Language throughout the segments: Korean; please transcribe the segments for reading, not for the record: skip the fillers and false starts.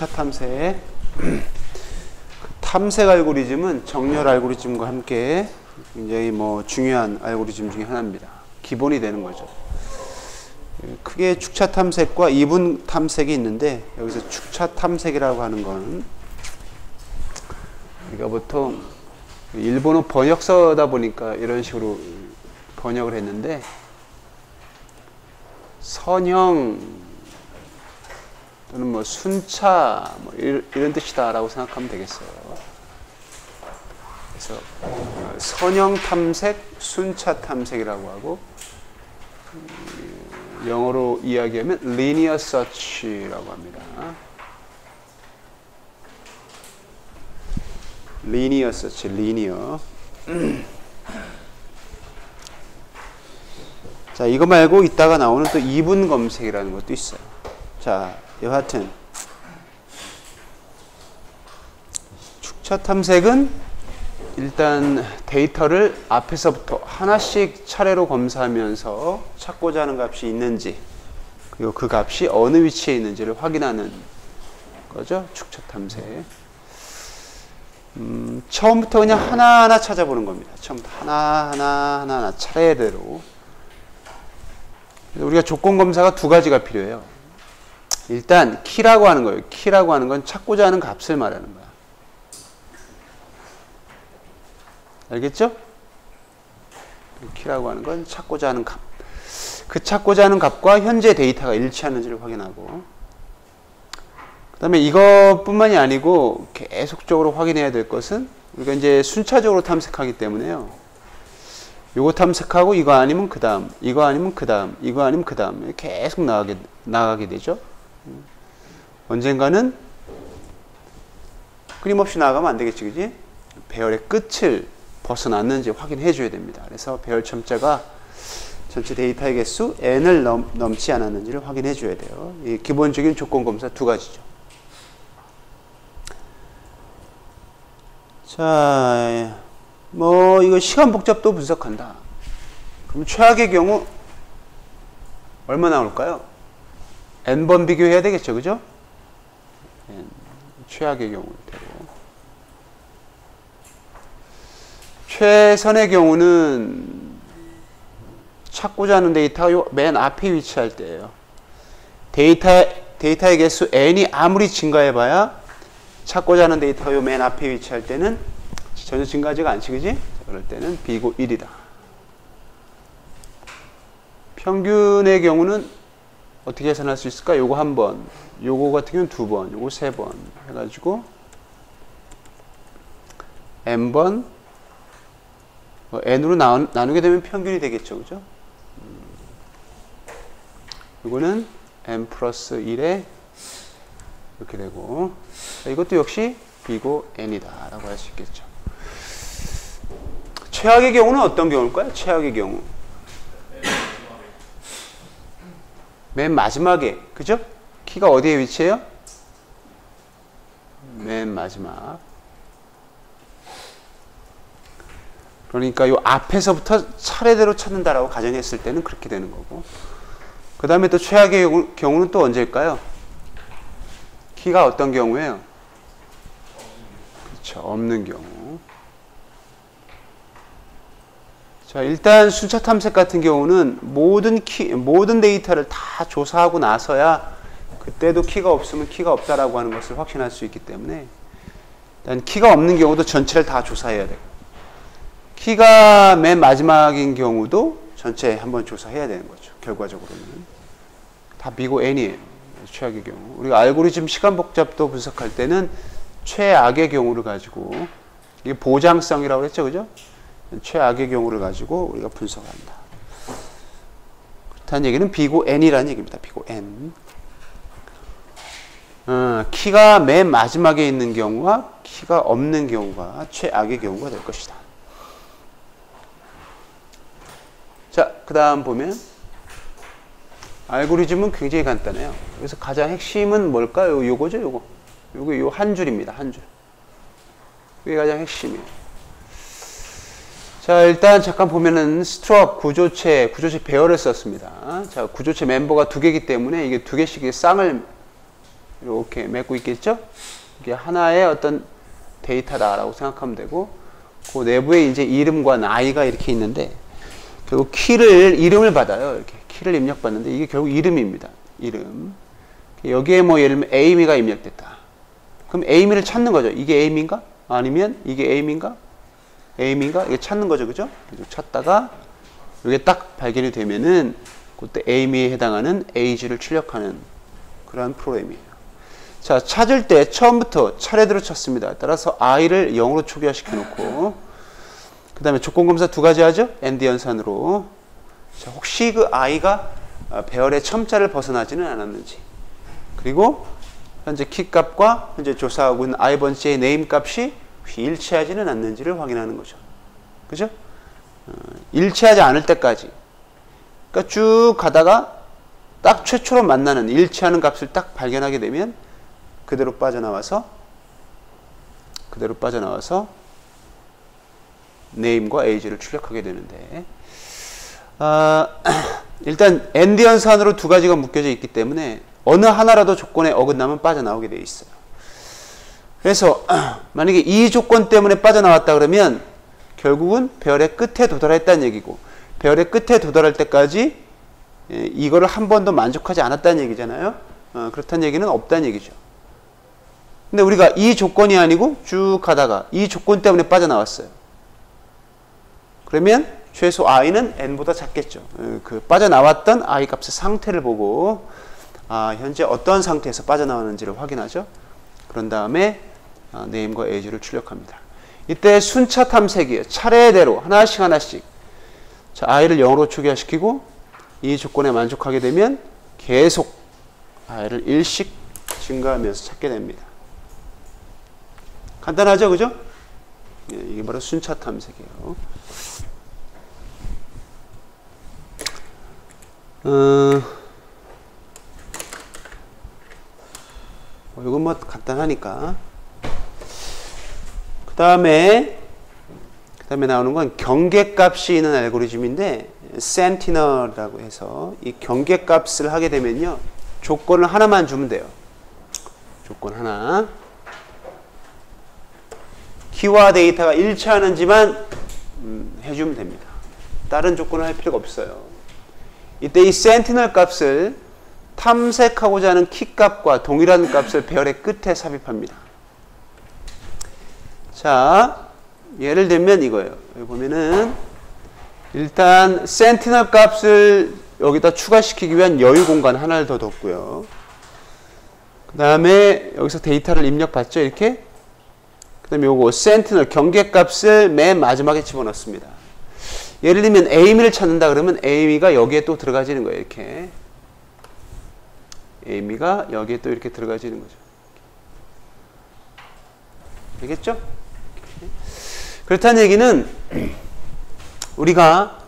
순차 탐색. 탐색 알고리즘은 정렬 알고리즘과 함께 굉장히 중요한 알고리즘 중에 하나입니다. 기본이 되는 거죠. 크게 축차 탐색과 이분 탐색이 있는데, 여기서 축차 탐색이라고 하는 건 우리가 보통 일본어 번역서다 보니까 이런 식으로 번역을 했는데, 선형 또는 순차 이런 뜻이다라고 생각하면 되겠어요. 그래서 선형 탐색, 순차 탐색이라고 하고, 영어로 이야기하면 linear search라고 합니다. linear search, linear. 자, 이거 말고 이따가 나오는 또 이분 검색이라는 것도 있어요. 자, 여하튼 축차 탐색은 일단 데이터를 앞에서부터 하나씩 차례로 검사하면서 찾고자 하는 값이 있는지, 그리고 그 값이 어느 위치에 있는지를 확인하는 거죠. 축차 탐색. 처음부터 그냥 하나하나 찾아보는 겁니다. 처음부터 하나하나 차례대로. 우리가 조건 검사가 두 가지가 필요해요. 일단 키라고 하는 거예요. 키라고 하는 건 찾고자 하는 값을 말하는 거야. 알겠죠? 키라고 하는 건 찾고자 하는 값. 그 찾고자 하는 값과 현재 데이터가 일치하는지를 확인하고, 그 다음에 이것뿐만이 아니고 계속적으로 확인해야 될 것은, 우리가 이제 순차적으로 탐색하기 때문에요. 요거 탐색하고 이거 아니면 그 다음, 이거 아니면 그 다음, 이거 아니면 그 다음, 계속 나가게 되죠. 언젠가는 끊임없이 나가면 안 되겠지, 그지? 배열의 끝을 벗어났는지 확인해 줘야 됩니다. 그래서 배열 첨자가 전체 데이터의 개수 n을 넘지 않았는지를 확인해 줘야 돼요. 이 기본적인 조건 검사 두 가지죠. 자, 이거 시간 복잡도 분석한다. 그럼 최악의 경우 얼마 나올까요? n번 비교해야 되겠죠, 그죠? 최악의 경우 되고, 최선의 경우는 찾고자 하는 데이터가 요 맨 앞에 위치할 때예요. 데이터의 개수 n이 아무리 증가해봐야 찾고자 하는 데이터가 요 맨 앞에 위치할 때는 전혀 증가하지가 않지, 그지? 그럴 때는 b고 1이다. 평균의 경우는 어떻게 계산할 수 있을까? 요거 한 번, 요거 같은 경우는 두 번, 요거 세 번 해가지고 n번, n으로 나누게 되면 평균이 되겠죠, 그죠? 이거는 n 플러스 1에 이렇게 되고, 이것도 역시 b고 n이다 라고 할 수 있겠죠. 최악의 경우는 어떤 경우일까요? 최악의 경우 맨 마지막에, 그죠? 키가 어디에 위치해요? 맨 마지막. 그러니까 요 앞에서부터 차례대로 찾는다라고 가정했을 때는 그렇게 되는 거고, 그 다음에 또 최악의 경우는 또 언제일까요? 키가 어떤 경우예요? 그렇죠, 없는 경우. 자, 일단 순차 탐색 같은 경우는 모든 데이터를 다 조사하고 나서야 그때도 키가 없으면 키가 없다라고 하는 것을 확신할 수 있기 때문에, 일단 키가 없는 경우도 전체를 다 조사해야 돼요. 키가 맨 마지막인 경우도 전체 한번 조사해야 되는 거죠. 결과적으로는 다 b고 n이에요. 최악의 경우. 우리가 알고리즘 시간 복잡도 분석할 때는 최악의 경우를 가지고, 이게 보장성이라고 그랬죠, 그죠? 최악의 경우를 가지고 우리가 분석한다. 그렇다는 얘기는 b고 n이라는 얘기입니다. b고 n. 키가 맨 마지막에 있는 경우와 키가 없는 경우가 최악의 경우가 될 것이다. 자, 그 다음 보면 알고리즘은 굉장히 간단해요. 그래서 가장 핵심은 뭘까요? 요거죠, 요거. 요 한 줄입니다. 한 줄. 이게 가장 핵심이에요. 자, 일단 잠깐 보면은 스트럭 구조체 배열을 썼습니다. 자, 구조체 멤버가 두 개이기 때문에 이게 두 개씩의 쌍을 이렇게 맺고 있겠죠? 이게 하나의 어떤 데이터다라고 생각하면 되고, 그 내부에 이제 이름과 나이가 이렇게 있는데, 결국 이름을 받아요. 이렇게 키를 입력받는데, 이게 결국 이름입니다. 이름. 여기에 뭐 예를 들면 에이미가 입력됐다. 그럼 에이미를 찾는 거죠. 이게 에이미인가? 아니면 이게 에이미인가? 에이미인가? 이게 찾는 거죠. 그죠? 찾다가 이게 딱 발견이 되면은 그때 에이미에 해당하는 에이지를 출력하는 그런 프로그램이에요. 자, 찾을 때 처음부터 차례대로 찾습니다. 따라서 i를 0으로 초기화시켜 놓고, 그 다음에 조건검사 두 가지 하죠? AND 연산으로. 자, 혹시 그 i가 배열의 첨자를 벗어나지는 않았는지, 그리고 현재 키 값과 현재 조사하고 있는 i번째의 네임 값이 일치하지는 않는지를 확인하는 거죠. 그죠? 일치하지 않을 때까지. 그러니까 쭉 가다가 딱 최초로 만나는 일치하는 값을 딱 발견하게 되면 그대로 빠져나와서 name과 age를 출력하게 되는데, 일단 AND 연산으로 두 가지가 묶여져 있기 때문에 어느 하나라도 조건에 어긋나면 빠져나오게 되어 있어요. 그래서 만약에 이 조건 때문에 빠져나왔다 그러면 결국은 배열의 끝에 도달했다는 얘기고, 배열의 끝에 도달할 때까지 이거를 한 번도 만족하지 않았다는 얘기잖아요. 그렇다는 얘기는 없다는 얘기죠. 근데 우리가 이 조건이 아니고 쭉 가다가 이 조건 때문에 빠져나왔어요. 그러면 최소 i는 n보다 작겠죠. 그 빠져나왔던 i 값의 상태를 보고 현재 어떤 상태에서 빠져나왔는지를 확인하죠. 그런 다음에 name과 age를 출력합니다. 이때 순차 탐색이에요. 차례대로 하나씩 자, i를 0으로 초기화시키고 이 조건에 만족하게 되면 계속 i를 1씩 증가하면서 찾게 됩니다. 간단하죠, 그죠? 이게 바로 순차 탐색이에요. 이건 뭐 간단하니까. 그 다음에 나오는 건 경계값이 있는 알고리즘인데, 센티널이라고 해서 이 경계값을 하게 되면요, 조건을 하나만 주면 돼요. 조건 하나. 키와 데이터가 일치하는지만 해주면 됩니다. 다른 조건을 할 필요가 없어요. 이때 이 센티널 값을 탐색하고자 하는 키 값과 동일한 값을 배열의 끝에 삽입합니다. 자, 예를 들면 이거예요. 여기 보면은 일단 센티널 값을 여기다 추가시키기 위한 여유 공간 하나를 더 뒀고요. 그 다음에 여기서 데이터를 입력받죠, 이렇게. 그 다음에 요거 센티널 경계값을 맨 마지막에 집어넣습니다. 예를 들면 에이미를 찾는다 그러면 에이미가 여기에 또 들어가지는 거예요, 이렇게. 에이미가 여기에 또 이렇게 들어가지는 거죠. 알겠죠? 그렇다는 얘기는 우리가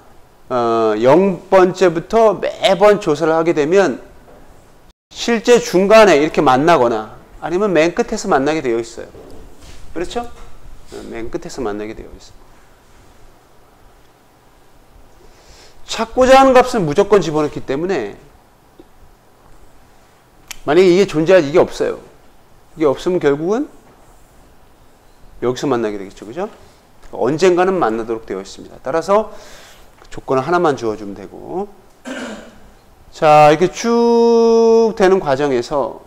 0번째부터 매번 조사를 하게 되면 실제 중간에 이렇게 만나거나 아니면 맨 끝에서 만나게 되어 있어요. 그렇죠? 맨 끝에서 만나게 되어 있습니다. 찾고자 하는 값은 무조건 집어넣기 때문에 만약에 이게 존재하지, 이게 없어요. 이게 없으면 결국은 여기서 만나게 되겠죠. 그죠? 언젠가는 만나도록 되어 있습니다. 따라서 조건을 하나만 주어주면 되고, 자, 이렇게 쭉 되는 과정에서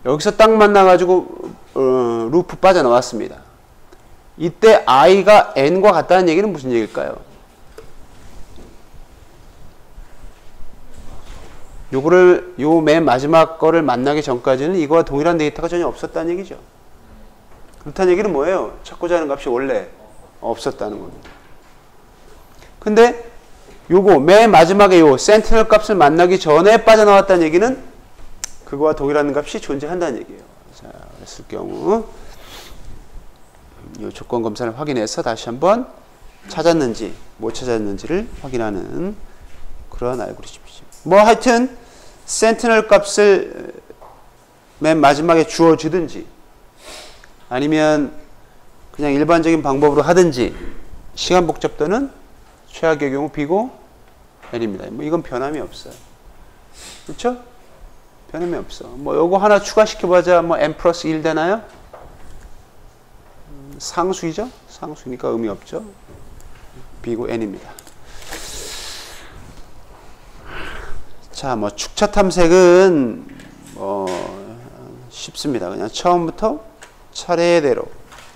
여기서 딱 만나가지고 루프 빠져나왔습니다. 이때 i가 n과 같다는 얘기는 무슨 얘기일까요? 요거를 요 맨 마지막 거를 만나기 전까지는 이거와 동일한 데이터가 전혀 없었다는 얘기죠. 그렇다는 얘기는 뭐예요? 찾고자 하는 값이 원래 없었다는 겁니다. 근데 요거 맨 마지막에 요 센티널 값을 만나기 전에 빠져나왔다는 얘기는 그거와 동일한 값이 존재한다는 얘기예요. 자, 그랬을 경우 요 조건 검사를 확인해서 다시 한번 찾았는지 못 찾았는지를 확인하는 그런 알고리즘이죠. 뭐 하여튼 센티널 값을 맨 마지막에 주어주든지 아니면 그냥 일반적인 방법으로 하든지 시간 복잡도는 최악의 경우 B고 N입니다. 뭐 이건 변함이 없어요. 그렇죠? 변함이 없어. 뭐 요거 하나 추가시켜보자. 뭐 n 플러스 1 되나요? 상수이죠? 상수니까 의미 없죠. b고 n입니다. 자, 뭐 축차 탐색은 쉽습니다. 그냥 처음부터 차례대로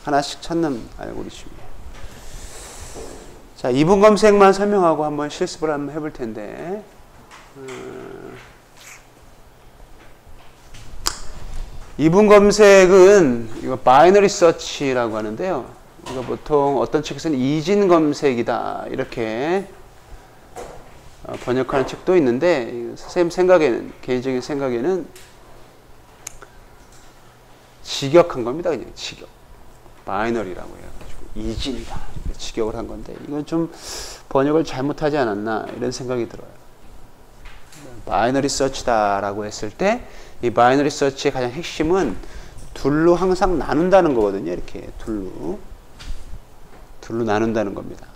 하나씩 찾는 알고리즘이에요. 자, 이분 검색만 설명하고 한번 실습을 한번 해볼 텐데, 이분 검색은 이거 바이너리 서치라고 하는데요. 이거 보통 어떤 책에서는 이진 검색이다 이렇게 번역하는 책도 있는데, 선생님 생각에는, 개인적인 생각에는 직역한 겁니다. 그냥 직역. 바이너리라고 해가지고 이진이다 직역을 한 건데, 이건 좀 번역을 잘못하지 않았나 이런 생각이 들어요. 바이너리 서치다라고 했을 때 이 바이너리 서치의 가장 핵심은 둘로 항상 나눈다는 거거든요. 이렇게 둘로 나눈다는 겁니다.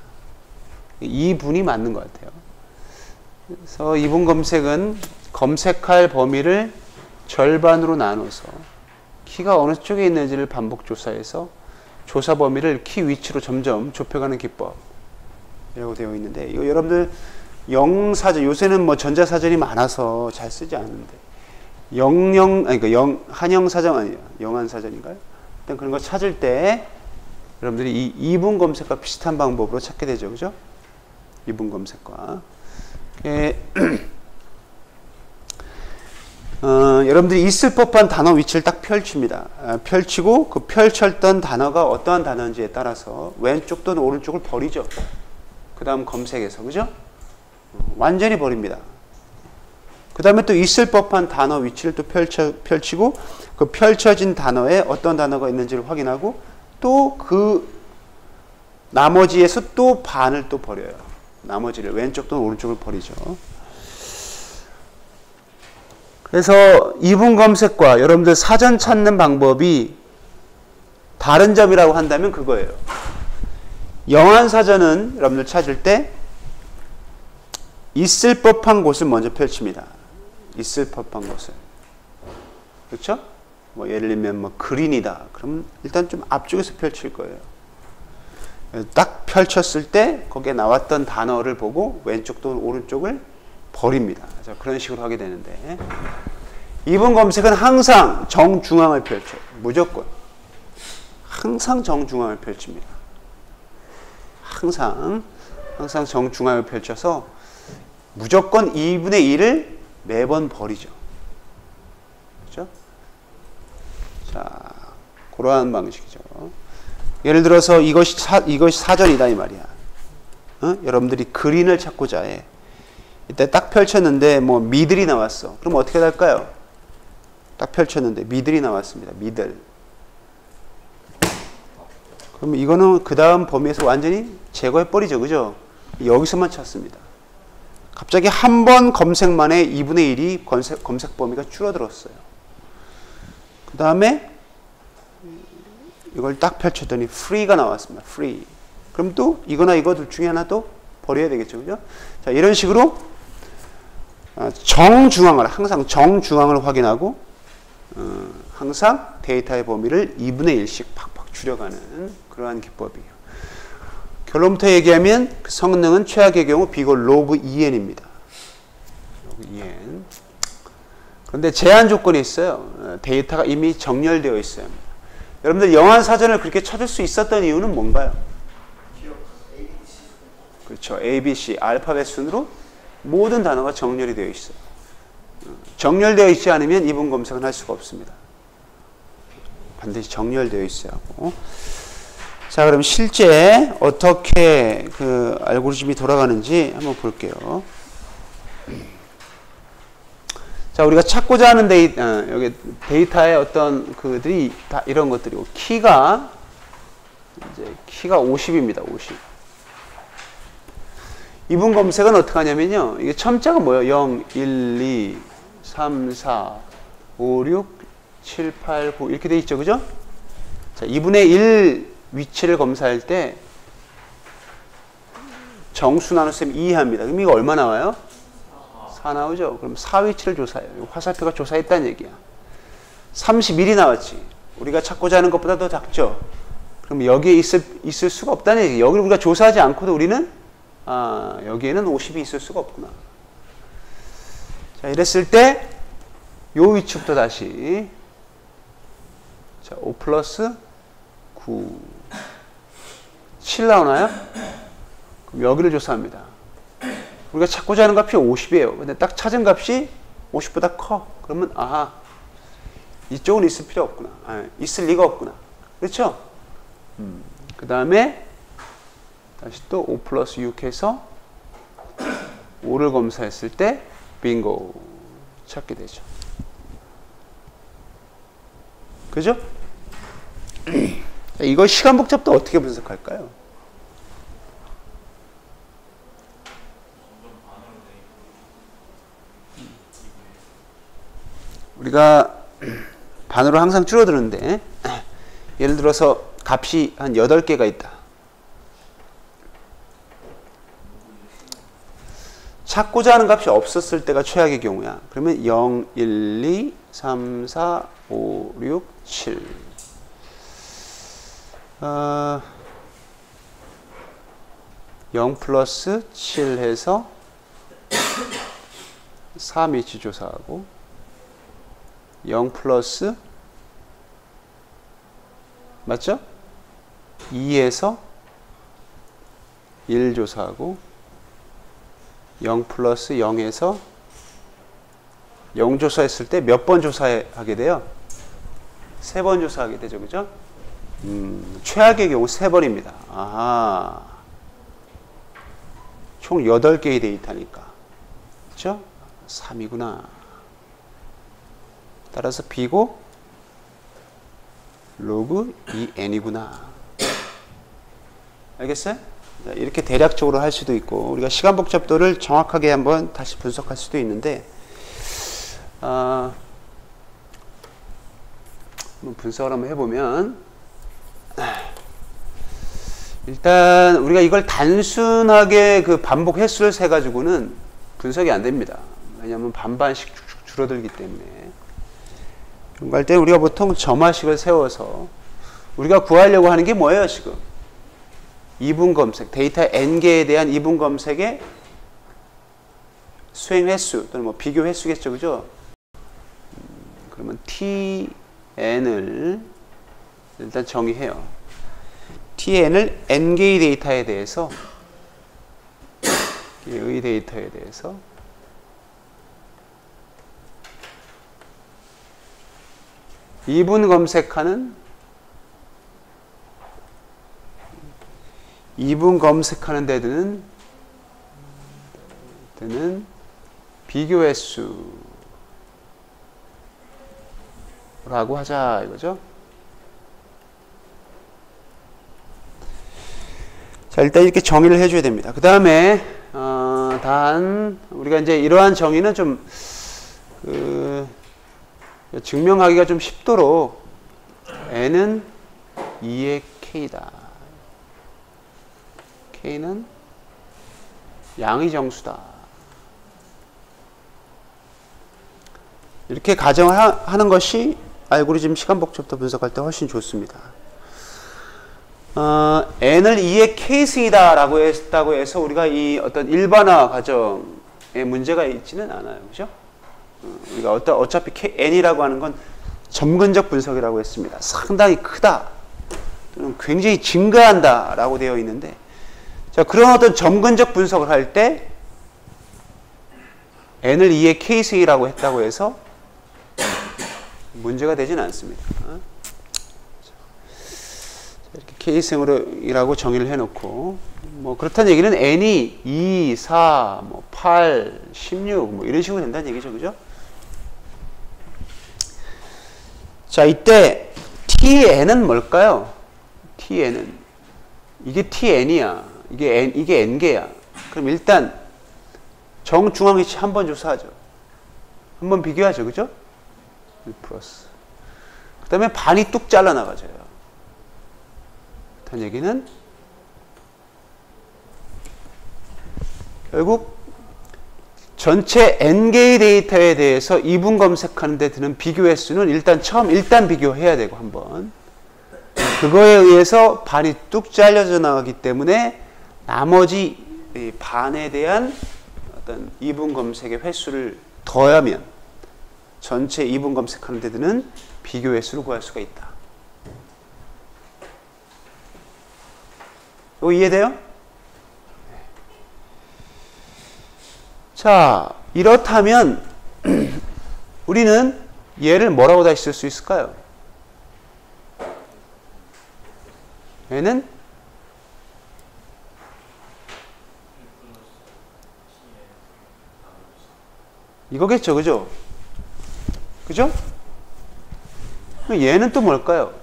이 분이 맞는 것 같아요. 그래서 이분 검색은 검색할 범위를 절반으로 나눠서 키가 어느 쪽에 있는지를 반복 조사해서 조사 범위를 키 위치로 점점 좁혀가는 기법이라고 되어 있는데, 이거 여러분들 영사전, 요새는 뭐 전자사전이 많아서 잘 쓰지 않는데, 한영사전 아니에요. 영한사전인가요? 일단 그런 거 찾을 때 여러분들이 이 이분 검색과 비슷한 방법으로 찾게 되죠. 그죠? 이분 검색과. 여러분들이 있을 법한 단어 위치를 딱 펼칩니다. 펼치고 그 펼쳤던 단어가 어떠한 단어인지에 따라서 왼쪽 또는 오른쪽을 버리죠. 그 다음 검색해서. 그죠? 완전히 버립니다. 그 다음에 또 있을 법한 단어 위치를 또 펼치고 그 펼쳐진 단어에 어떤 단어가 있는지를 확인하고 또 그 나머지에서 또 반을 또 버려요. 나머지를 왼쪽 또는 오른쪽을 버리죠. 그래서 이분 검색과 여러분들 사전 찾는 방법이 다른 점이라고 한다면 그거예요. 영한사전은 여러분들 찾을 때 있을 법한 곳을 먼저 펼칩니다. 있을 법한 곳을. 그렇죠? 뭐 예를 들면 뭐 그린이다. 그럼 일단 좀 앞쪽에서 펼칠 거예요. 딱 펼쳤을 때 거기에 나왔던 단어를 보고 왼쪽 또는 오른쪽을 버립니다. 그런 식으로 하게 되는데, 이분 검색은 항상 정중앙을 펼쳐요. 무조건. 항상 정중앙을 펼칩니다. 항상 정중앙을 펼쳐서 무조건 2분의 1을 매번 버리죠. 그렇죠? 자, 그러한 방식이죠. 예를 들어서 이것이 사전이다 이 말이야. 여러분들이 그린을 찾고자 해. 이때 딱 펼쳤는데 뭐 미들이 나왔어. 그럼 어떻게 할까요? 딱 펼쳤는데 미들이 나왔습니다. 미들. 그럼 이거는 그 다음 범위에서 완전히 제거해 버리죠. 그죠? 여기서만 찾습니다. 갑자기 한 번 검색만에 2분의 1이 검색 범위가 줄어들었어요. 그 다음에 이걸 딱 펼쳤더니 free가 나왔습니다. free. 그럼 또 이거나 이거 둘 중에 하나 또 버려야 되겠죠. 그죠? 자, 이런 식으로 항상 정중앙을 확인하고 항상 데이터의 범위를 2분의 1씩 팍팍 줄여가는 그러한 기법이에요. 결론부터 얘기하면 그 성능은 최악의 경우 비고 로그 2n입니다. 로그 2n. 그런데 제한 조건이 있어요. 데이터가 이미 정렬되어 있어야 합니다. 여러분들 영한사전을 그렇게 찾을 수 있었던 이유는 뭔가요? 그렇죠. A, B, C 알파벳 순으로 모든 단어가 정렬이 되어 있어요. 정렬되어 있지 않으면 이분 검색은 할 수가 없습니다. 반드시 정렬되어 있어야 하고. 자, 그럼 실제 어떻게 그 알고리즘이 돌아가는지 한번 볼게요. 자, 우리가 찾고자 하는 여기 데이터의 어떤 그들이 다 이런 것들이고, 키가 50입니다. 50. 이분 검색은 어떻게 하냐면요. 이게 첨자가 뭐예요? 0, 1, 2, 3, 4, 5, 6, 7, 8, 9 이렇게 돼 있죠. 그죠? 자, 2분의 1 위치를 검사할 때 정수 나눴으면 2 합니다. 그럼 이거 얼마 나와요? 4 나오죠? 그럼 4 위치를 조사해요. 화살표가 조사했다는 얘기야. 31이 나왔지. 우리가 찾고자 하는 것보다 더 작죠? 그럼 여기에 있을 수가 없다는 얘기. 여기를 우리가 조사하지 않고도 우리는 여기에는 50이 있을 수가 없구나. 자, 이랬을 때 요 위치부터 다시 자, 5 플러스 9 7 나오나요? 그럼 여기를 조사합니다. 우리가 찾고자 하는 값이 50이에요. 근데 딱 찾은 값이 50보다 커. 그러면 아하, 이쪽은 있을 필요 없구나. 있을 리가 없구나. 그렇죠? 그 다음에 다시 또 5 플러스 6 해서 5를 검사했을 때 빙고 찾게 되죠. 그죠? 이거 시간 복잡도 어떻게 분석할까요? 우리가 반으로 항상 줄어드는데 예를 들어서 값이 한 8개가 있다. 찾고자 하는 값이 없었을 때가 최악의 경우야. 그러면 0, 1, 2, 3, 4, 5, 6, 7 0 플러스 7 해서 3 위치 조사하고 0 플러스 맞죠? 2에서 1 조사하고 0 플러스 0에서 0 조사했을 때 몇 번 조사하게 돼요? 3번 조사하게 되죠. 그죠? 최악의 경우 3번입니다. 아하. 총 8개의 데이터니까. 그죠? 3이구나. 따라서 B고 로그 2n이구나. 알겠어요? 이렇게 대략적으로 할 수도 있고 우리가 시간 복잡도를 정확하게 한번 다시 분석할 수도 있는데 한번 분석을 한번 해보면 일단 우리가 이걸 단순하게 그 반복 횟수를 세 가지고는 분석이 안 됩니다. 왜냐하면 반반씩 쭉쭉 줄어들기 때문에. 그런 거 할 때 우리가 보통 점화식을 세워서 우리가 구하려고 하는 게 뭐예요 지금? 이분 검색, 데이터 n개에 대한 이분 검색의 수행 횟수 또는 뭐 비교 횟수겠죠, 그죠? 그러면 tn을 일단 정의해요. tn을 n개의 데이터에 대해서 의 데이터에 대해서 이분 검색하는 데드는 비교 횟수라고 하자 이거죠. 자, 일단 이렇게 정의를 해줘야 됩니다. 그 다음에 단 우리가 이제 이러한 정의는 좀 증명하기가 좀 쉽도록 n은 2의 k다. k는 양의 정수다. 이렇게 가정을 하는 것이 알고리즘 시간 복잡도 분석할 때 훨씬 좋습니다. n을 2의 k승이다 라고 했다고 해서 우리가 이 어떤 일반화 과정에 문제가 있지는 않아요. 그죠? 우리가 어차피 n이라고 하는 건 점근적 분석이라고 했습니다. 상당히 크다 또는 굉장히 증가한다 라고 되어 있는데 자, 그런 어떤 점근적 분석을 할 때 n을 2의 k승이라고 했다고 해서 문제가 되지는 않습니다. 이렇게 k승이라고 정의를 해놓고 뭐 그렇다는 얘기는 n이 2, 4, 뭐 8, 16 뭐 이런 식으로 된다는 얘기죠, 그죠? 자, 이때 tn은 뭘까요? tn은 이게 tn이야. 이게 n개야. 그럼 일단 정중앙 위치 한번 조사하죠. 한번 비교하죠, 그죠? 1 플러스. 그 다음에 반이 뚝 잘라나가져요. 그런 얘기는 결국 전체 n개의 데이터에 대해서 이분 검색하는 데 드는 비교 횟수는 일단 비교해야 되고 한번 그거에 의해서 반이 뚝 잘려져 나가기 때문에 나머지 반에 대한 어떤 이분 검색의 횟수를 더하면 전체 이분 검색하는 데 드는 비교 횟수를 구할 수가 있다. 이거 이해돼요? 자, 이렇다면 우리는 얘를 뭐라고 다시 쓸 수 있을까요? 얘는 이거겠죠, 그죠? 그죠? 얘는 또 뭘까요?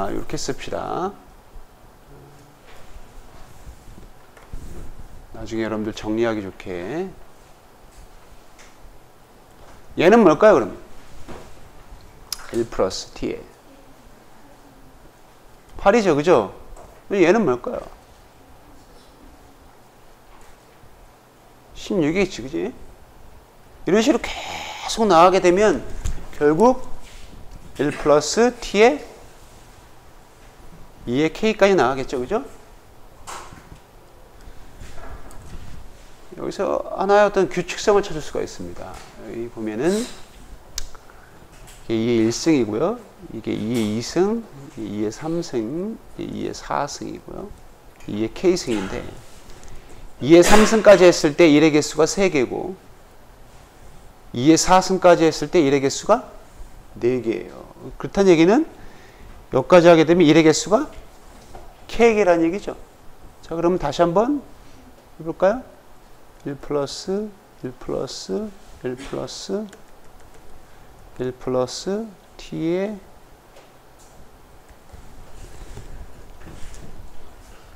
이렇게 씁시다. 나중에 여러분들 정리하기 좋게. 얘는 뭘까요, 그러면? 1 플러스 t에 8이죠, 그죠? 얘는 뭘까요? 16이겠지, 그지? 이런 식으로 계속 나가게 되면 결국 1 플러스 t에 2의 k까지 나가겠죠, 그죠? 여기서 하나의 어떤 규칙성을 찾을 수가 있습니다. 여기 보면은 이게 2의 1승이고요. 이게 2의 2승, 2의 3승, 2의 4승이고요. 2의 k승인데 2의 3승까지 했을 때 1의 개수가 3개고 2의 4승까지 했을 때 1의 개수가 4개예요. 그렇다는 얘기는 여기까지 하게 되면 1의 개수가 k개라는 얘기죠. 자, 그러면 다시 한번 해볼까요? 1 플러스 1 플러스 1 플러스 1 플러스 t에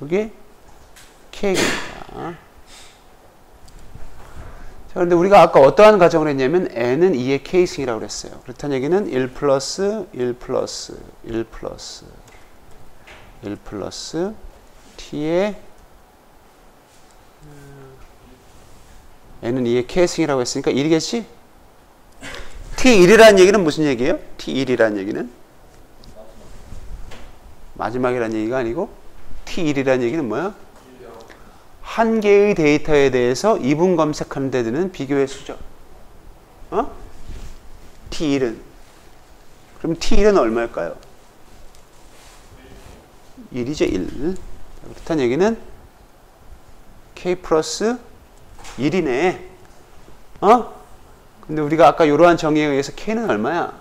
이게 k입니다. 자, 그런데 우리가 아까 어떠한 가정을 했냐면 n은 2의 k승이라고 그랬어요. 그렇다는 얘기는 1 플러스 1 플러스 1 플러스 1 플러스 t에 n은 2의 k승이라고 했으니까 1이겠지? t1이라는 얘기는 무슨 얘기예요? t1이라는 얘기는 마지막이라는 얘기가 아니고 t1이라는 얘기는 뭐야? 한 개의 데이터에 대해서 이분 검색하는 데 드는 비교의 수죠. t1은 그럼 t1은 얼마일까요? 1이죠. 1. 그렇다는 얘기는 k 플러스 1이네. 근데 우리가 아까 이러한 정의에 의해서 k는 얼마야?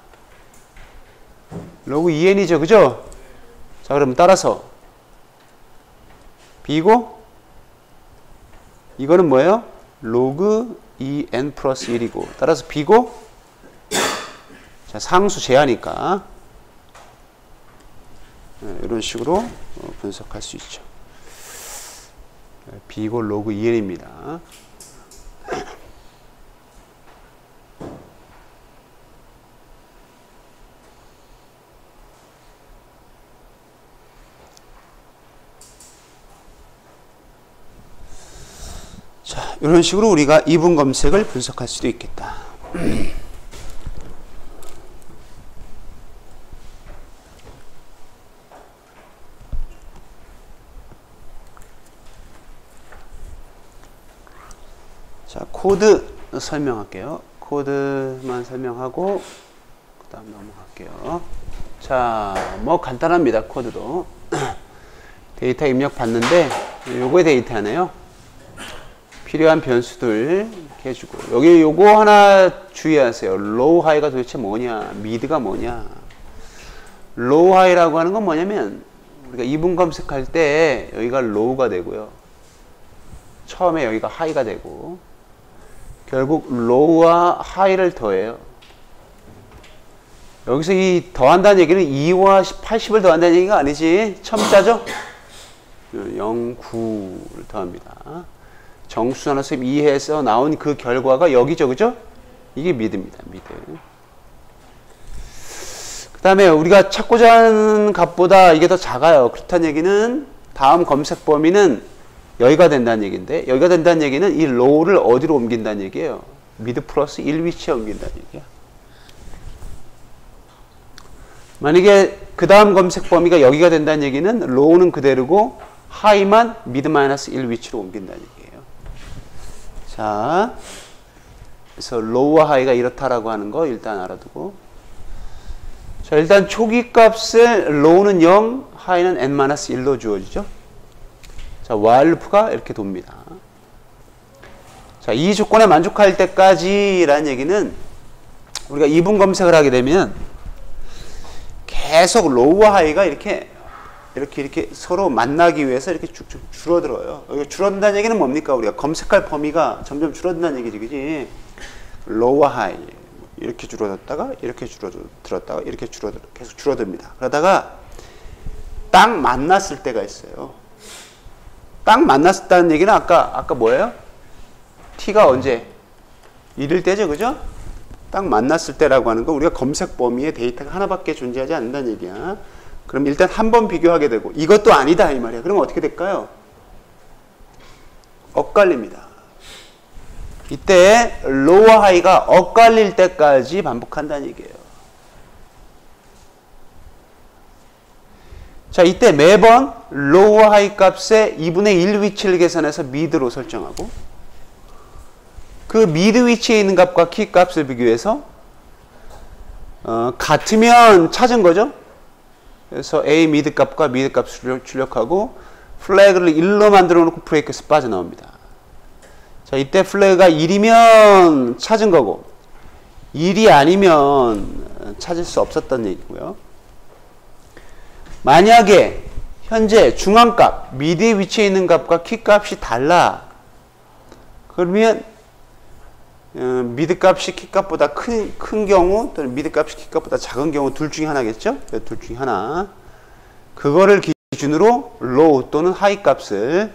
로그 2n이죠. 그죠? 자, 그럼 따라서 b고 이거는 뭐예요? 로그 2n 플러스 1이고 따라서 b고 자, 상수 제하니까 이런 식으로 분석할 수 있죠. b고 로그 2n입니다. 자, 이런 식으로 우리가 이분 검색을 분석할 수도 있겠다. 자, 코드 설명할게요. 코드만 설명하고 그 다음 넘어갈게요. 자, 뭐 간단합니다. 코드도 데이터 입력 받는데 요거의 데이터네요. 필요한 변수들 이렇게 해주고 여기 요거 하나 주의하세요. 로우 하이가 도대체 뭐냐, 미드가 뭐냐. 로우 하이라고 하는 건 뭐냐면 우리가 이분 검색할 때 여기가 로우가 되고요. 처음에 여기가 하이가 되고 결국 로우와 하이를 더해요. 여기서 이 더한다는 얘기는 2와 80을 더한다는 얘기가 아니지. 첨자죠? 0, 9를 더합니다. 정수하나 선생님 이해해서 나온 그 결과가 여기죠. 그죠? 이게 미드입니다. 미드. 그 그 다음에 우리가 찾고자 하는 값보다 이게 더 작아요. 그렇다는 얘기는 다음 검색 범위는 여기가 된다는 얘기인데, 여기가 된다는 얘기는 이 low를 어디로 옮긴다는 얘기예요. mid 플러스 1 위치에 옮긴다는 얘기야. 만약에 그 다음 검색 범위가 여기가 된다는 얘기는 low는 그대로고 high만 mid 마이너스 1 위치로 옮긴다는 얘기예요. 자, 그래서 low와 high가 이렇다라고 하는 거 일단 알아두고, 자, 일단 초기 값을 low는 0, high는 n-1로 주어지죠. 자, while loop가 이렇게 돕니다. 자, 이 조건에 만족할 때까지라는 얘기는 우리가 이분 검색을 하게 되면 계속 low와 high가 이렇게 서로 만나기 위해서 이렇게 쭉쭉 줄어들어요. 여기 줄어든다는 얘기는 뭡니까? 우리가 검색할 범위가 점점 줄어든다는 얘기지, 그지? low와 high 이렇게 줄어들었다가 이렇게 줄어들었다가 이렇게 계속 줄어듭니다. 그러다가 딱 만났을 때가 있어요. 딱 만났다는 얘기는 아까 뭐예요? t가 언제? 1일 때죠, 그죠? 딱 만났을 때라고 하는 거, 우리가 검색 범위에 데이터가 하나밖에 존재하지 않는다는 얘기야. 그럼 일단 한 번 비교하게 되고, 이것도 아니다 이 말이야. 그러면 어떻게 될까요? 엇갈립니다. 이때 low와 high가 엇갈릴 때까지 반복한다는 얘기예요. 자, 이때 매번 low와 high 값의 2분의 1 위치를 계산해서 mid로 설정하고, 그 mid 위치에 있는 값과 키 값을 비교해서 같으면 찾은 거죠. 그래서 A mid 값과 mid 값을 출력하고 플래그를 1로 만들어 놓고 브레이크에서 빠져나옵니다. 자, 이때 플래그가 1이면 찾은 거고 1이 아니면 찾을 수 없었던 얘기고요. 만약에 현재 중앙값, mid 위치에 있는 값과 키 값이 달라. 그러면 미드 값이 키 값보다 큰 경우 또는 미드 값이 키 값보다 작은 경우 둘 중에 하나겠죠? 둘 중에 하나. 그거를 기준으로 low 또는 high 값을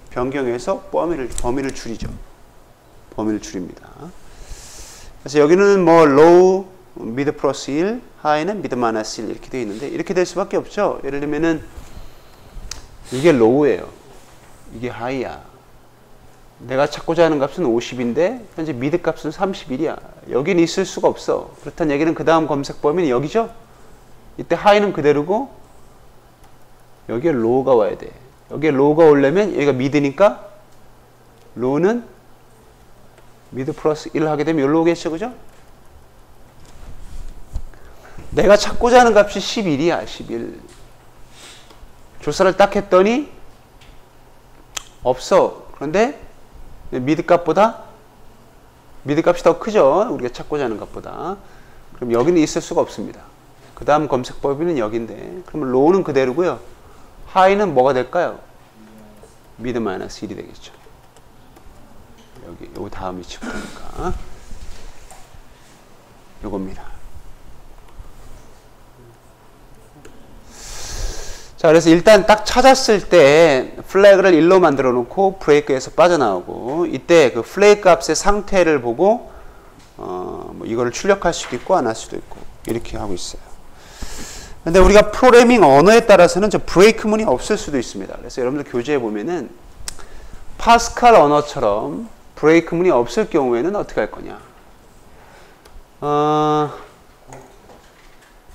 변경해서 범위를 줄이죠. 범위를 줄입니다. 그래서 여기는 뭐 low, mid 플러스 1, high는 mid 마이너스 1 이렇게 되어 있는데 이렇게 될 수밖에 없죠. 예를 들면은 이게 low예요. 이게 high야. 내가 찾고자 하는 값은 50인데 현재 미드 값은 31이야. 여기는 있을 수가 없어. 그렇다는 얘기는 그 다음 검색 범위는 여기죠. 이때 하이는 그대로고 여기에 low가 와야 돼. 여기에 low가 오려면 여기가 미드니까 low는 미드 플러스 1 하게 되면 여기로 오겠죠, 그죠? 내가 찾고자 하는 값이 11이야. 11. 조사를 딱 했더니 없어. 그런데 미드 값이 더 크죠? 우리가 찾고자 하는 값보다. 그럼 여기는 있을 수가 없습니다. 그 다음 검색 범위는 여기인데, 그러면 low는 그대로고요. high는 뭐가 될까요? 미드 마이너스 1이 되겠죠. 여기 다음 위치부터니까. 요겁니다. 자, 그래서 일단 딱 찾았을 때 플래그를 1로 만들어 놓고 브레이크에서 빠져나오고, 이때 그 플래그 값의 상태를 보고 뭐 이거를 출력할 수도 있고 안 할 수도 있고 이렇게 하고 있어요. 근데 우리가 프로그래밍 언어에 따라서는 저 브레이크문이 없을 수도 있습니다. 그래서 여러분들 교재에 보면은 파스칼 언어처럼 브레이크문이 없을 경우에는 어떻게 할 거냐?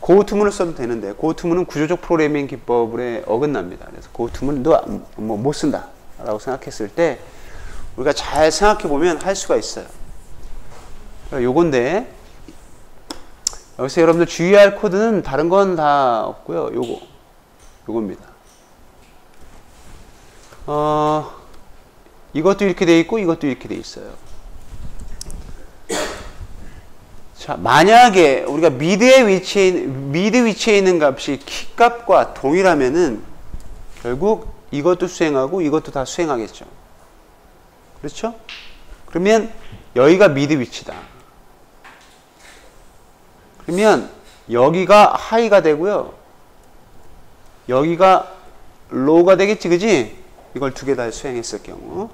고투문을 써도 되는데 고투문은 구조적 프로그래밍 기법에 어긋납니다. 그래서 고투문도 뭐 못 쓴다 라고 생각했을 때 우리가 잘 생각해 보면 할 수가 있어요. 요건데 여기서 여러분들 주의할 코드는 다른 건 다 없고요. 요겁니다. 이것도 이렇게 돼 있고 이것도 이렇게 돼 있어요. 자, 만약에 우리가 미드 위치에 있는 값이 키 값과 동일하면은 결국 이것도 수행하고 이것도 다 수행하겠죠. 그렇죠? 그러면 여기가 미드 위치다. 그러면 여기가 하이가 되고요. 여기가 로우가 되겠지, 그지? 이걸 두 개 다 수행했을 경우.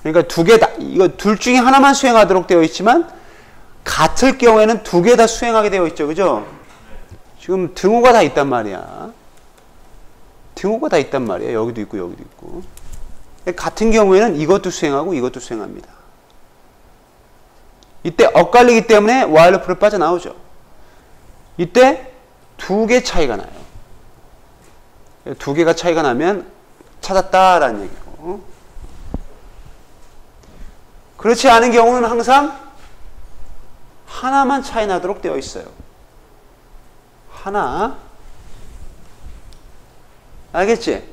그러니까 두 개 다, 이거 둘 중에 하나만 수행하도록 되어 있지만 같을 경우에는 두 개 다 수행하게 되어 있죠. 그죠? 지금 등호가 다 있단 말이야. 등호가 다 있단 말이야. 여기도 있고 여기도 있고. 같은 경우에는 이것도 수행하고 이것도 수행합니다. 이때 엇갈리기 때문에 while loop를 빠져나오죠. 이때 두 개 차이가 나요. 두 개가 차이가 나면 찾았다라는 얘기고. 그렇지 않은 경우는 항상 하나만 차이 나도록 되어 있어요. 하나. 알겠지?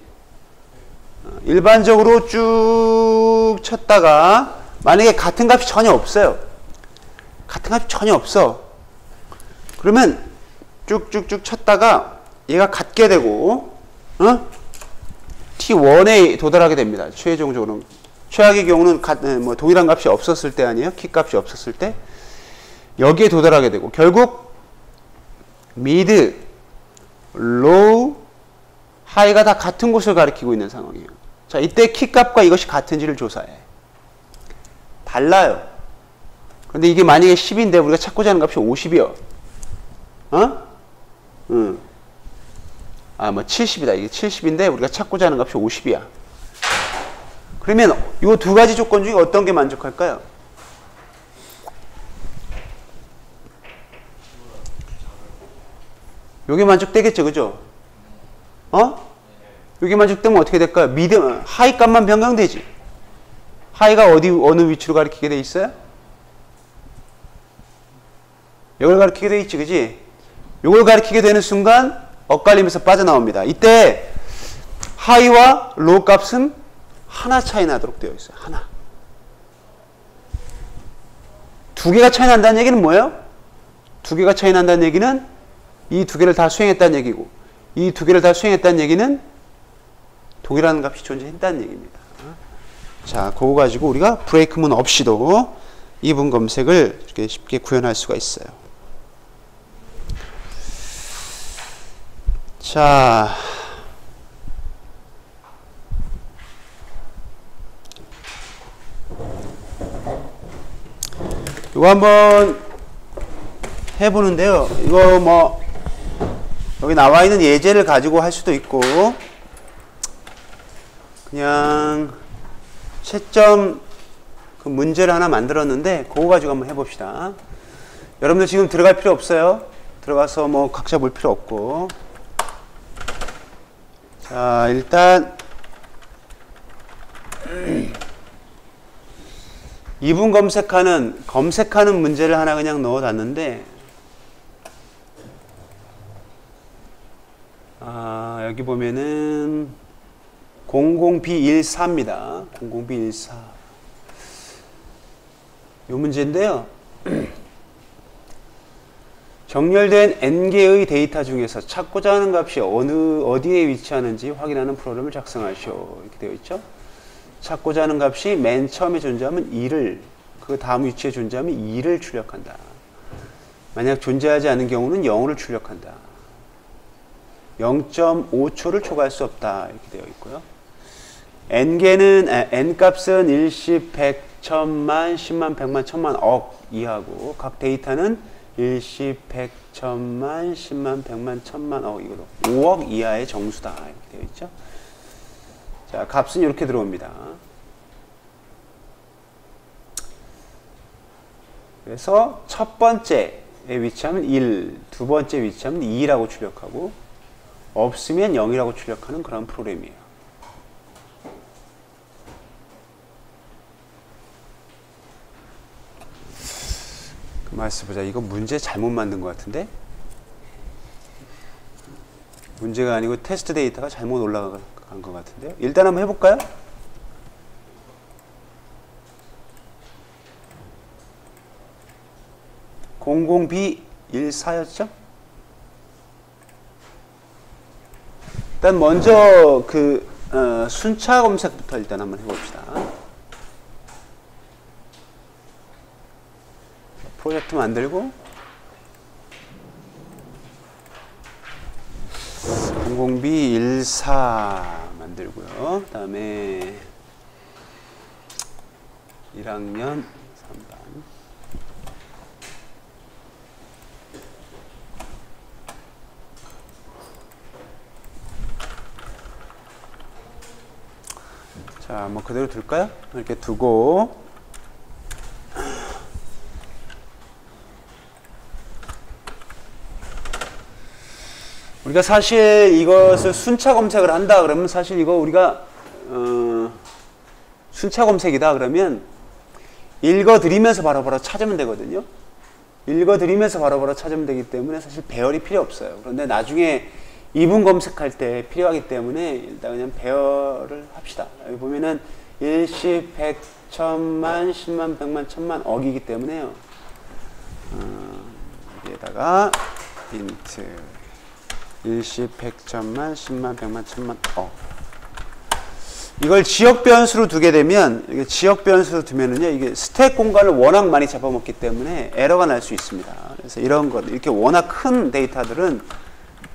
일반적으로 쭉 쳤다가 만약에 같은 값이 전혀 없어요. 같은 값이 전혀 없어. 그러면 쭉쭉쭉 쳤다가 얘가 같게 되고 T1에 도달하게 됩니다. 최종적으로는. 최악의 경우는 뭐 동일한 값이 없었을 때 아니에요? 키 값이 없었을 때 여기에 도달하게 되고 결국 미드, 로우, 하이가 다 같은 곳을 가리키고 있는 상황이에요. 자, 이때 키 값과 이것이 같은지를 조사해. 달라요. 그런데 이게 만약에 10인데 우리가 찾고자 하는 값이 50이요. 뭐 70이다. 이게 70인데 우리가 찾고자 하는 값이 50이야. 그러면 이 두 가지 조건 중에 어떤 게 만족할까요? 요게 만족되겠죠, 그죠? 요게 만족되면 어떻게 될까요? 하이 값만 변경되지. 하이가 어느 위치로 가리키게 돼 있어요? 이걸 가리키게 돼 있지, 그지? 요걸 가리키게 되는 순간 엇갈리면서 빠져나옵니다. 이때 하이와 로우 값은 하나 차이 나도록 되어 있어요. 하나. 두 개가 차이 난다는 얘기는 뭐예요? 두 개가 차이 난다는 얘기는 이 두 개를 다 수행했다는 얘기고 이 두 개를 다 수행했다는 얘기는 동일한 값이 존재한다는 얘기입니다. 자, 그거 가지고 우리가 브레이크문 없이도 이분 검색을 이렇게 쉽게 구현할 수가 있어요. 자, 이거 한번 해보는데요. 이거 뭐 여기 나와 있는 예제를 가지고 할 수도 있고 그냥 채점 그 문제를 하나 만들었는데 그거 가지고 한번 해봅시다. 여러분들 지금 들어갈 필요 없어요. 들어가서 뭐 각자 볼 필요 없고. 자, 일단 이분 검색하는 문제를 하나 그냥 넣어놨는데 여기 보면은 00B14입니다. 00B14 요 문제인데요. 정렬된 n개의 데이터 중에서 찾고자 하는 값이 어디에 위치하는지 확인하는 프로그램을 작성하시오. 이렇게 되어 있죠. 찾고자 하는 값이 맨 처음에 존재하면 2를, 그 다음 위치에 존재하면 2를 출력한다. 만약 존재하지 않은 경우는 0을 출력한다. 0.5초를 초과할 수 없다. 이렇게 되어 있고요. n값은 일십, 백, 천만, 십만, 백만, 천만, 억 이하고 각 데이터는 일십, 백, 천만, 십만, 백만, 천만, 억 이거로 5억 이하의 정수다. 이렇게 되어 있죠. 자, 값은 이렇게 들어옵니다. 그래서 첫 번째에 위치하면 1, 두 번째 위치하면 2라고 출력하고 없으면 0이라고 출력하는 그런 프로그램이에요. 말씀 보자. 이거 문제 잘못 만든 것 같은데? 문제가 아니고 테스트 데이터가 잘못 올라간 것 같은데요. 일단 한번 해볼까요? (00B14였죠) 일단 먼저 순차 검색부터 일단 한번 해봅시다. 프로젝트 만들고 00B14 만들고요. 그 다음에 1학년 3반 자, 뭐 그대로 둘까요? 이렇게 두고 우리가 사실 이것을 순차 검색을 한다 그러면 사실 이거 우리가 순차 검색이다 그러면 읽어드리면서 바로바로 찾으면 되거든요. 읽어드리면서 바로바로 찾으면 되기 때문에 사실 배열이 필요 없어요. 그런데 나중에 이분 검색할 때 필요하기 때문에 일단 그냥 배열을 합시다. 여기 보면은 일시, 백, 천만, 십만, 백만, 천만 억이기 때문에요. 여기에다가 인트 일시, 백, 천만, 십만, 백만, 천만 억. 이걸 지역 변수로 두게 되면 이게 지역 변수로 두면은요 이게 스택 공간을 워낙 많이 잡아먹기 때문에 에러가 날 수 있습니다. 그래서 이런 것 이렇게 워낙 큰 데이터들은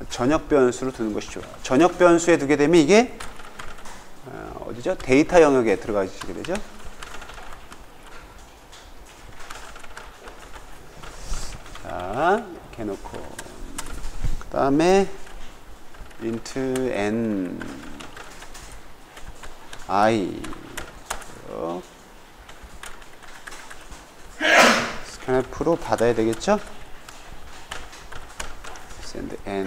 전역 변수로 두는 것이 좋아요. 전역 변수에 두게 되면 이게 어디죠? 데이터 영역에 들어가시게 되죠. 자, 이렇게 해놓고 그 다음에 int n i 스캔프로 받아야 되겠죠? send n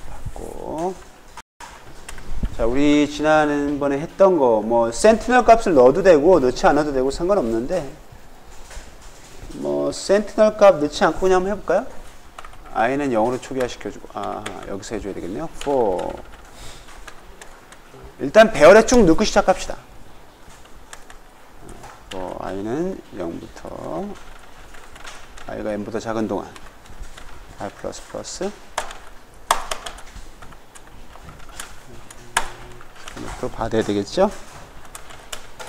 받고 자, 우리 지난번에 했던 거 뭐 센티널 값을 넣어도 되고 넣지 않아도 되고 상관없는데 뭐 센티널 값 넣지 않고 그냥 한번 해볼까요? i는 0으로 초기화시켜주고 여기서 해줘야 되겠네요. for 일단 배열에 쭉 넣고 시작합시다. i는 0부터 i가 n보다 작은 동안 i 플러스 플러스 또 받아야 되겠죠?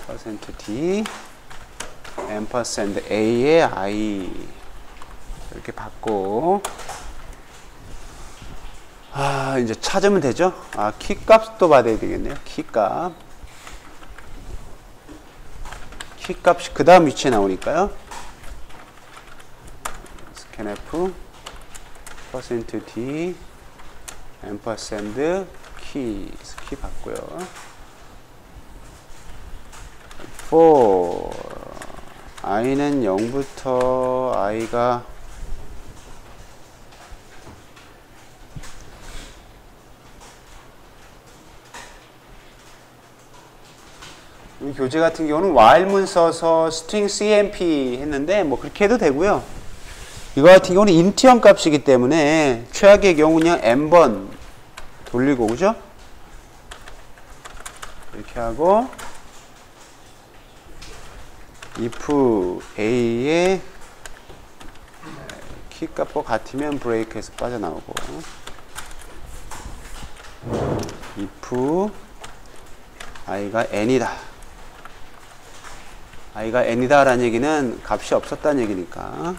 %d %a의 i 이렇게 받고 이제 찾으면 되죠? 키값도 받아야 되겠네요. 키값. 키값이 그 다음 위치에 나오니까요. scanf %d 키 받고요. for i는 0부터 i가 우리 교재 같은 경우는 while문 써서 string cmp 했는데 뭐 그렇게 해도 되고요. 이거 같은 경우는 인트형 값이기 때문에 최악의 경우 그냥 n번 돌리고 그죠? 이렇게 하고 if a의 키값과 같으면 브레이크에서 빠져나오고 if i가 n이다. i가 n이다 라는 얘기는 값이 없었다는 얘기니까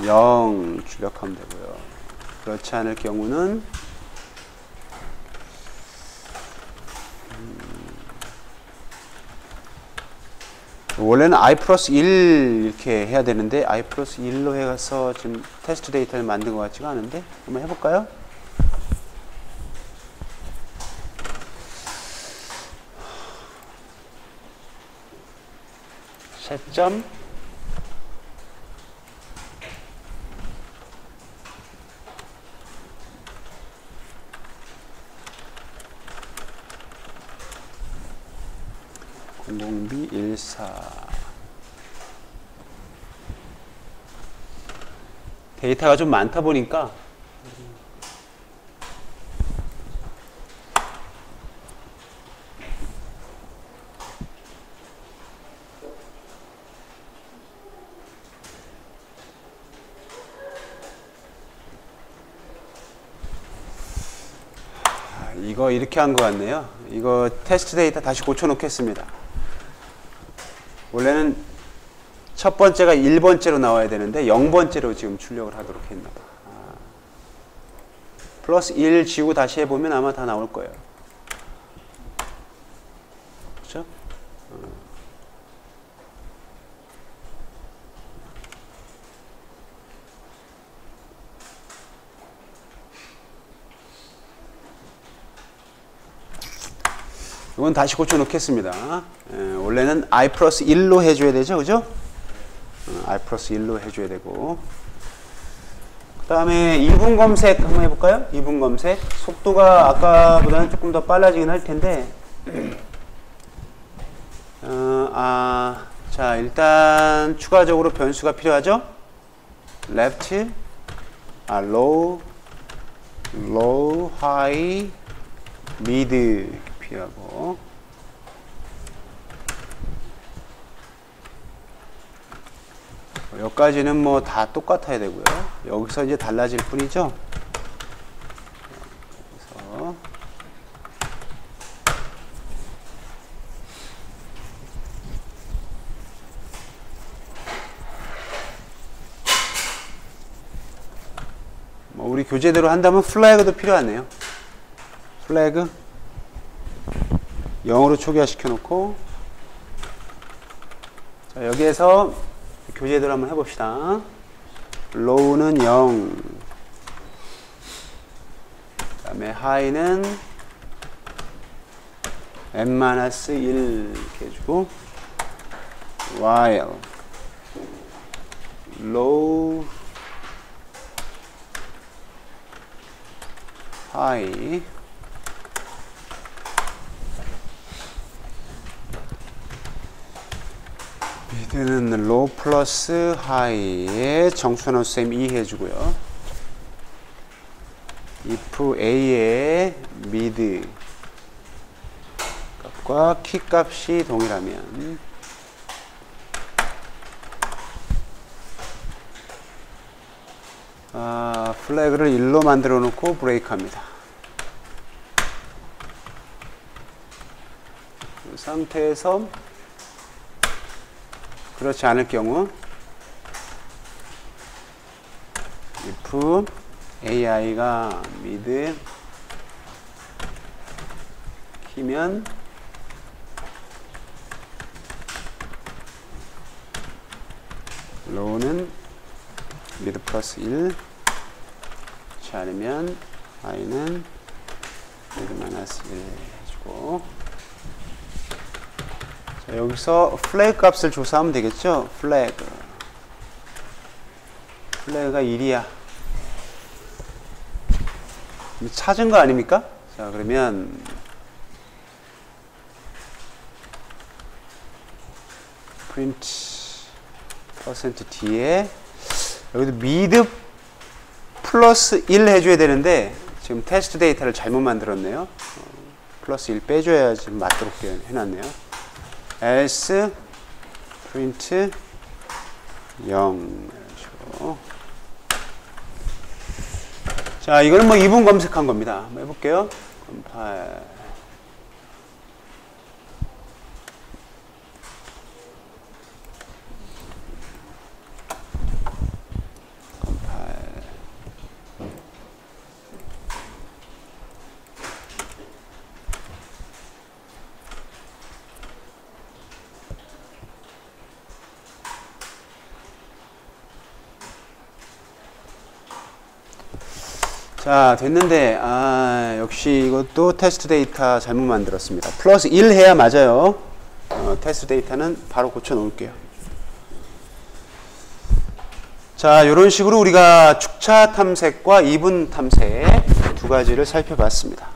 0 출력하면 되고요. 그렇지 않을 경우는 원래는 i 플러스 1 이렇게 해야 되는데 i 플러스 1로 해서 지금 테스트 데이터를 만든 것 같지가 않은데 한번 해볼까요? 채점 공공비 14 데이터가 좀 많다 보니까 이거 이렇게 한 것 같네요. 이거 테스트 데이터 다시 고쳐 놓겠습니다. 원래는 첫 번째가 1번째로 나와야 되는데 0번째로 지금 출력을 하도록 했나 봐. 플러스 1 지우고 다시 해보면 아마 다 나올 거예요. 그렇죠? 이건 이건 다시 고쳐 놓겠습니다. 원래는 I 플러스 1로 해줘야 되죠, 그죠? I 플러스 1로 해줘야 되고. 그 다음에 2분 검색 한번 해볼까요? 2분 검색. 속도가 아까보다는 조금 더 빨라지긴 할 텐데. 자, 일단 추가적으로 변수가 필요하죠? left, low, high, mid 이렇게 필요하고. 여기까지는 뭐 다 똑같아야 되고요. 여기서 이제 달라질 뿐이죠. 그래서 뭐 우리 교재대로 한다면 플래그도 필요하네요. 플래그 0으로 초기화시켜 놓고, 자, 여기에서 교재대로 한번 해봅시다. low는 0, 그 다음에 high는 n-1 이렇게 해주고, while low, high, mid는 low 플러스 high에 정수환원 쌤 2 해주고요. if a의 mid 값과 키 값이 동일하면 플래그를 1로 만들어 놓고 브레이크 합니다. 이 상태에서 그렇지 않을 경우 if ai가 mid 키면 low는 mid 플러스 1, 그렇지 않으면 i는 mid 마이너스 1 해주고, 자, 여기서 플래그 값을 조사하면 되겠죠? 플래그가 1이야. 찾은 거 아닙니까? 자, 그러면 print %d에 여기도 mid 플러스 1 해줘야 되는데 지금 테스트 데이터를 잘못 만들었네요. 플러스 1 빼줘야 지금 맞도록 해놨네요. else print 0. 자, 이거는 뭐 2분 검색한 겁니다. 한번 해볼게요. 컴파일. 자, 됐는데 역시 이것도 테스트 데이터 잘못 만들었습니다. 플러스 1 해야 맞아요. 테스트 데이터는 바로 고쳐 놓을게요. 자, 이런 식으로 우리가 축차 탐색과 이분 탐색 두 가지를 살펴봤습니다.